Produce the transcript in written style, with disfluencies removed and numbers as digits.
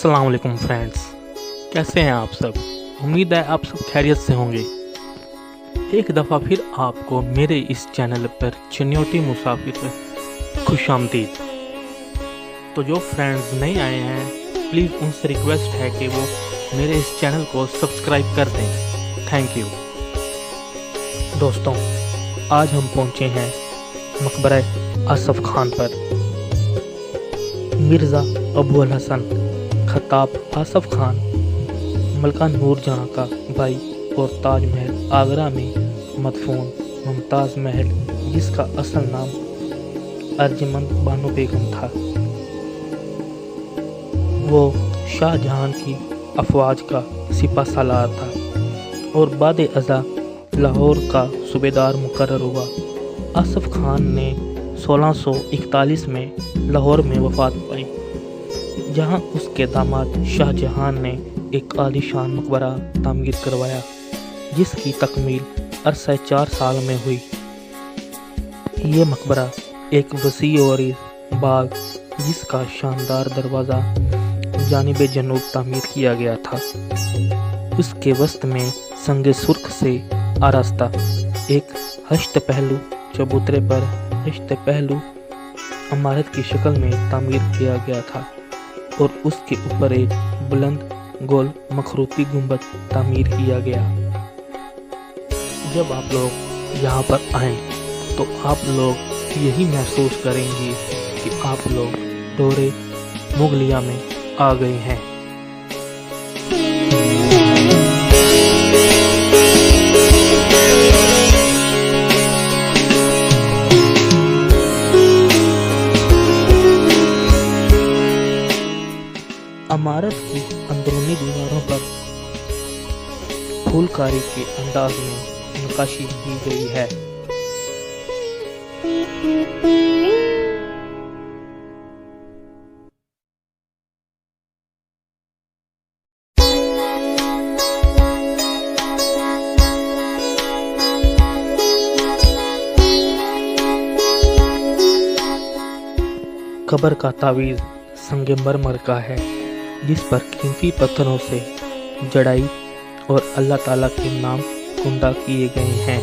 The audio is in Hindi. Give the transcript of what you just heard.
अस्सलाम वालेकुम फ्रेंड्स, कैसे हैं आप सब। उम्मीद है आप सब खैरियत से होंगे। एक दफ़ा फिर आपको मेरे इस चैनल पर चनियोटी मुसाफिर पर खुशामदीद। तो जो फ्रेंड्स नहीं आए हैं, प्लीज़ उनसे रिक्वेस्ट है कि वो मेरे इस चैनल को सब्सक्राइब कर दें। Thank you. दोस्तों, आज हम पहुँचे हैं मकबरा आसफ खान पर। मिर्ज़ा अबू अल हसन खताब आसफ खान मलका नूर जहाँ का भाई और ताज महल आगरा में मदफून मुमताज़ महल, जिसका असल नाम अर्जमंद बानो बेगम था, वो शाहजहां की अफवाज का सिपा सालार था और बाद अज़ा लाहौर का सूबेदार मुकर्रर हुआ। आसफ खान ने 1641 में लाहौर में वफ़ात पाई, जहां उसके दामाद शाहजहां ने एक आलीशान मकबरा तामीर करवाया, जिसकी तकमील अरसा 4 साल में हुई। ये मकबरा एक वसी और बाग, जिसका शानदार दरवाज़ा जानिब जनूब तामीर किया गया था, उसके वस्त में संगे सुर्ख से आरास्ता एक हश्त पहलू चबूतरे पर हश्त पहलू इमारत की शक्ल में तामीर किया गया था और उसके ऊपर एक बुलंद गोल मखरूती गुंबद तामीर किया गया। जब आप लोग यहाँ पर आएं तो आप लोग यही महसूस करेंगे कि आप लोग दौरे मुगलिया में आ गए हैं। इमारत की अंदरूनी दीवारों पर फूलकारी के अंदाज में नक्काशी की गई है। कब्र का तावीज़ संगमरमर का है, जिस पर कीमती पत्थरों से जड़ाई और अल्लाह ताला के नाम कुंदा किए गए हैं।